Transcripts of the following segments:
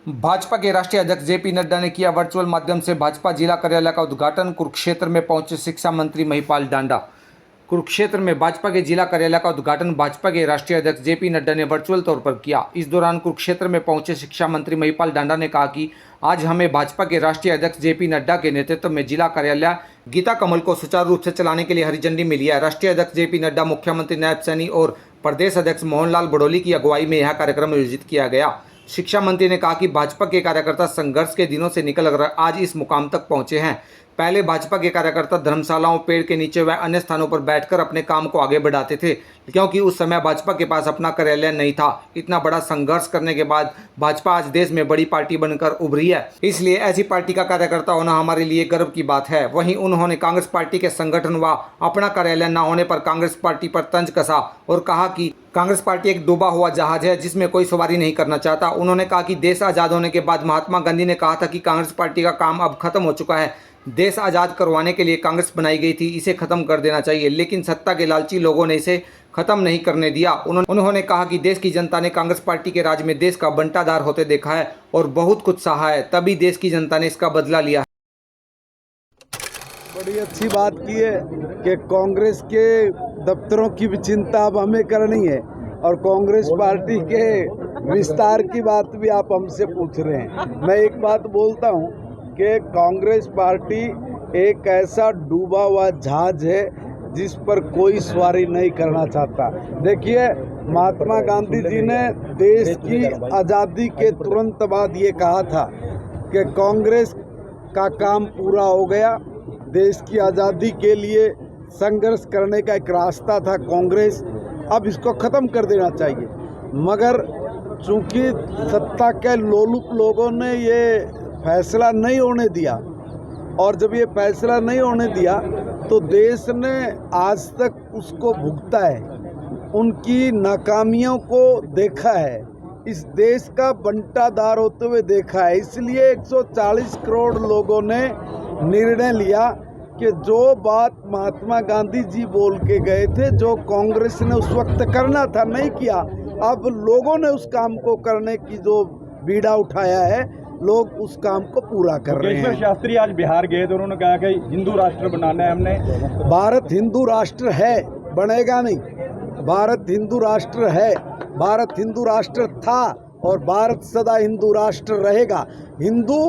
भाजपा के राष्ट्रीय अध्यक्ष जेपी नड्डा ने किया वर्चुअल माध्यम से भाजपा जिला कार्यालय का उद्घाटन। कुरुक्षेत्र में पहुंचे शिक्षा मंत्री महिपाल डांडा। कुरुक्षेत्र में भाजपा के जिला कार्यालय का उद्घाटन भाजपा के राष्ट्रीय अध्यक्ष जेपी नड्डा ने वर्चुअल तौर पर किया। इस दौरान कुरुक्षेत्र में पहुंचे शिक्षा मंत्री महिपाल डांडा ने कहा कि आज हमें भाजपा के राष्ट्रीय अध्यक्ष जेपी नड्डा के नेतृत्व में जिला कार्यालय गीता कमल को सुचारू रूप से चलाने के लिए हरी झंडी मिली है। राष्ट्रीय अध्यक्ष जेपी नड्डा, मुख्यमंत्री नायब सैनी और प्रदेश अध्यक्ष मोहनलाल बड़ोली की अगुवाई में यह कार्यक्रम आयोजित किया गया। शिक्षा मंत्री ने कहा कि भाजपा के कार्यकर्ता संघर्ष के दिनों से निकलकर आज इस मुकाम तक पहुंचे हैं। पहले भाजपा के कार्यकर्ता धर्मशालाओं, पेड़ के नीचे व अन्य स्थानों पर बैठकर अपने काम को आगे बढ़ाते थे, क्योंकि उस समय भाजपा के पास अपना कार्यालय नहीं था। इतना बड़ा संघर्ष करने के बाद भाजपा आज देश में बड़ी पार्टी बनकर उभरी है, इसलिए ऐसी पार्टी का कार्यकर्ता होना हमारे लिए गर्व की बात है। वहीं उन्होंने कांग्रेस पार्टी के संगठन व अपना कार्यालय न होने पर कांग्रेस पार्टी पर तंज कसा और कहा कि कांग्रेस पार्टी एक डूबा हुआ जहाज है जिसमें कोई सवारी नहीं करना चाहता। उन्होंने कहा कि देश आज़ाद होने के बाद महात्मा गांधी ने कहा था कि कांग्रेस पार्टी का काम अब खत्म हो चुका है। देश आज़ाद करवाने के लिए कांग्रेस बनाई गई थी, इसे खत्म कर देना चाहिए, लेकिन सत्ता के लालची लोगों ने इसे खत्म नहीं करने दिया। उन्होंने कहा कि देश की जनता ने कांग्रेस पार्टी के राज में देश का बंटाधार होते देखा है और बहुत कुछ सहा है, तभी देश की जनता ने इसका बदला लिया है। बड़ी अच्छी बात की है कि कांग्रेस के दफ्तरों की भी चिंता अब हमें करनी है और कांग्रेस पार्टी के विस्तार की बात भी आप हमसे पूछ रहे हैं। मैं एक बात बोलता हूं कि कांग्रेस पार्टी एक ऐसा डूबा हुआ जहाज है जिस पर कोई सवारी नहीं करना चाहता। देखिए, महात्मा गांधी जी ने देश की आज़ादी के तुरंत बाद ये कहा था कि कांग्रेस का काम पूरा हो गया। देश की आज़ादी के लिए संघर्ष करने का एक रास्ता था कांग्रेस, अब इसको ख़त्म कर देना चाहिए। मगर चूंकि सत्ता के लोलुप लोगों ने ये फैसला नहीं होने दिया और जब ये फैसला नहीं होने दिया तो देश ने आज तक उसको भुगता है, उनकी नाकामियों को देखा है, इस देश का बंटाधार होते हुए देखा है। इसलिए 140 करोड़ लोगों ने निर्णय लिया कि जो बात महात्मा गांधी जी बोल के गए थे, जो कांग्रेस ने उस वक्त करना था नहीं किया, अब लोगों ने उस काम को करने की जो बीड़ा उठाया है, लोग उस काम को पूरा कर रहे हैं। शास्त्री आज बिहार गए तो उन्होंने कहा कि हिंदू राष्ट्र बनाना है हमने। भारत हिंदू राष्ट्र है, बनेगा नहीं। भारत हिंदू राष्ट्र है, भारत हिंदू राष्ट्र था और भारत सदा हिंदू राष्ट्र रहेगा। हिंदू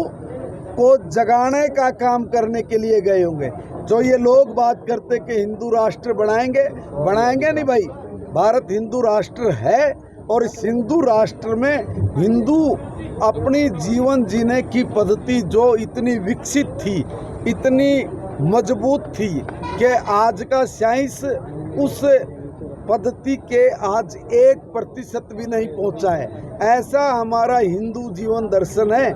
को जगाने का काम करने के लिए गए होंगे। जो ये लोग बात करते कि हिंदू राष्ट्र बनाएंगे, बनाएंगे नहीं भाई। भारत हिंदू राष्ट्र है और इस हिंदू राष्ट्र में हिंदू अपनी जीवन जीने की पद्धति जो इतनी विकसित थी, इतनी मजबूत थी कि आज का साइंस उस पद्धति के आज 1% भी नहीं पहुंचा है। ऐसा हमारा हिंदू जीवन दर्शन है।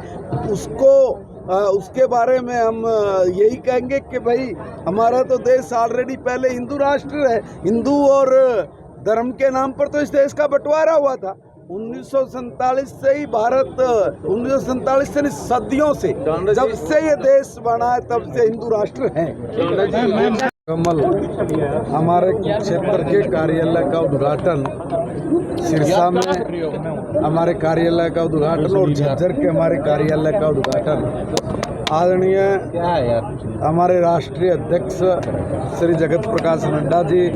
उसके बारे में हम यही कहेंगे कि भाई हमारा तो देश ऑलरेडी पहले हिंदू राष्ट्र है। हिंदू और धर्म के नाम पर तो इस देश का बंटवारा हुआ था 1947 से ही। भारत 1947 से नहीं, सदियों से, जब से ये देश बना है तब से हिंदू राष्ट्र है। कमल हमारे क्षेत्र के कार्यालय का उद्घाटन, सिरसा में हमारे कार्यालय का उद्घाटन और झज्जर के हमारे कार्यालय का उद्घाटन आदरणीय हमारे राष्ट्रीय अध्यक्ष श्री जगत प्रकाश नड्डा जी,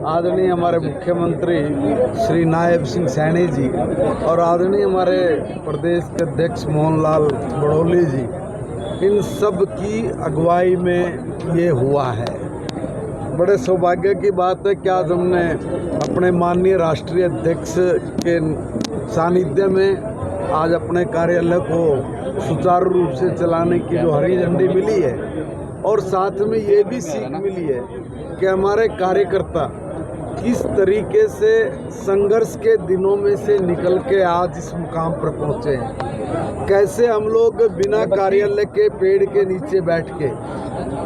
आदरणीय हमारे मुख्यमंत्री श्री नायब सिंह सैनी जी और आदरणीय हमारे प्रदेश के अध्यक्ष मोहनलाल बड़ोली जी, इन सब की अगुवाई में ये हुआ है। बड़े सौभाग्य की बात है कि आज हमने अपने माननीय राष्ट्रीय अध्यक्ष के सानिध्य में आज अपने कार्यालय को सुचारू रूप से चलाने की जो हरी झंडी मिली है और साथ में ये भी सीख मिली है कि हमारे कार्यकर्ता किस तरीके से संघर्ष के दिनों में से निकल के आज इस मुकाम पर पहुँचे हैं। कैसे हम लोग बिना कार्यालय के पेड़ के नीचे बैठ के,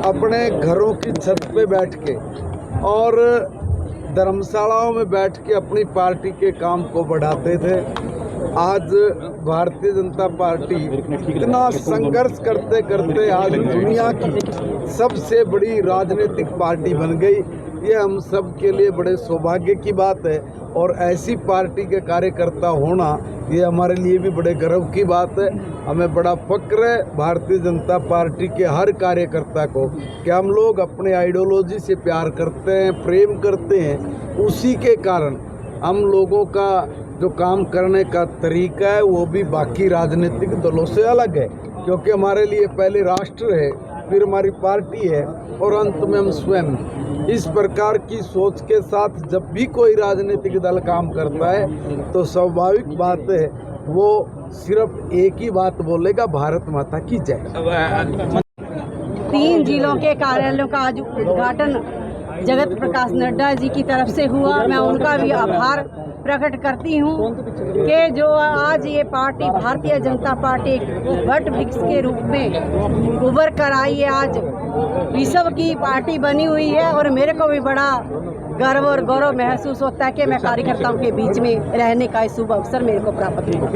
अपने घरों की छत पे बैठ के और धर्मशालाओं में बैठ के अपनी पार्टी के काम को बढ़ाते थे। आज भारतीय जनता पार्टी इतना संघर्ष करते करते आज दुनिया की सबसे बड़ी राजनीतिक पार्टी बन गई। ये हम सब के लिए बड़े सौभाग्य की बात है। और ऐसी पार्टी के कार्यकर्ता होना ये हमारे लिए भी बड़े गर्व की बात है। हमें बड़ा फक्र है भारतीय जनता पार्टी के हर कार्यकर्ता को कि हम लोग अपने आइडियोलॉजी से प्यार करते हैं, प्रेम करते हैं। उसी के कारण हम लोगों का जो काम करने का तरीका है वो भी बाकी राजनीतिक दलों से अलग है, क्योंकि हमारे लिए पहले राष्ट्र है, फिर हमारी पार्टी है और अंत में हम स्वयं। इस प्रकार की सोच के साथ जब भी कोई राजनीतिक दल काम करता है तो स्वाभाविक बात है वो सिर्फ एक ही बात बोलेगा, भारत माता की जय। 3 जिलों के कार्यालयों का आज उद्घाटन जगत प्रकाश नड्डा जी की तरफ से हुआ। मैं उनका भी आभार प्रकट करती हूँ कि जो आज ये पार्टी भारतीय जनता पार्टी एक वट वृक्ष के रूप में उभर कर आई है, आज विश्व की पार्टी बनी हुई है। और मेरे को भी बड़ा गर्व और गौरव महसूस होता है कि मैं कार्यकर्ताओं के बीच में रहने का शुभ अवसर मेरे को प्राप्त हुआ।